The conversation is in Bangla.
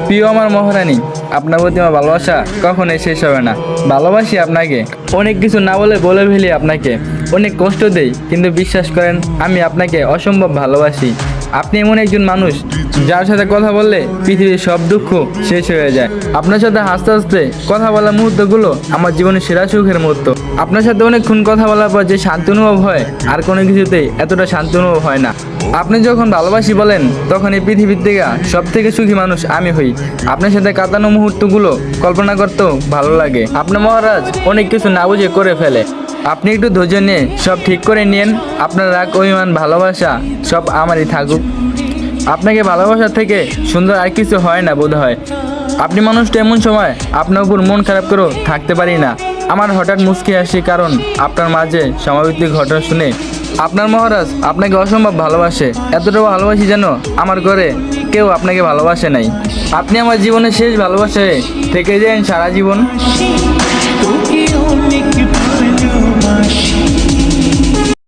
প্রিয় আমার মহারানী, আপনার প্রতি আমার ভালোবাসা কখনোই শেষ হবে না। ভালোবাসি আপনাকে, অনেক কিছু না বলে বলে ফেলি আপনাকে, অনেক কষ্ট দেই, কিন্তু বিশ্বাস করেন আমি আপনাকে অসম্ভব ভালোবাসি। আপনি এমন একজন মানুষ যার সাথে কথা বললে পৃথিবীর সব দুঃখ শেষ হয়ে যায়। আপনার সাথে হাসতে হাসতে কথা বলার মুহূর্তগুলো আমার জীবনের সেরা সুখের মুহূর্ত। আপনার সাথে অনেকক্ষণ কথা বলার পর যে শান্তি অনুভব হয়, আর কোনো কিছুতেই এতটা শান্তি অনুভব হয় না। আপনি যখন ভালোবাসি বলেন, তখন এই পৃথিবীর থেকে সব থেকে সুখী মানুষ আমি হই। আপনার সাথে কাটানো মুহূর্তগুলো কল্পনা করতেও ভালো লাগে। আপনার মহারাজ অনেক কিছু না বুঝে করে ফেলে, আপনি একটু ধৈর্য নিয়ে সব ঠিক করে নিন। আপনার রাগ, অভিমান, ভালোবাসা সব আমারই থাকুক। আপনাকে ভালোবাসার থেকে সুন্দর আর কিছু হয় না বোধ হয়। আপনি মানুষটা এমন সময় আপনার উপর মন খারাপ করেও থাকতে পারি না। আমার হঠাৎ মুচকি আসি কারণ আপনার মাঝে সমাবৃত্তির ঘটনা শুনে। আপনার মহারাজ আপনাকে অসম্ভব ভালোবাসে, এতটাও ভালোবাসি যেন আমার ঘরে কেউ আপনাকে ভালোবাসে নাই। আপনি আমার জীবনের শেষ ভালোবাসে থেকে যান সারা জীবন।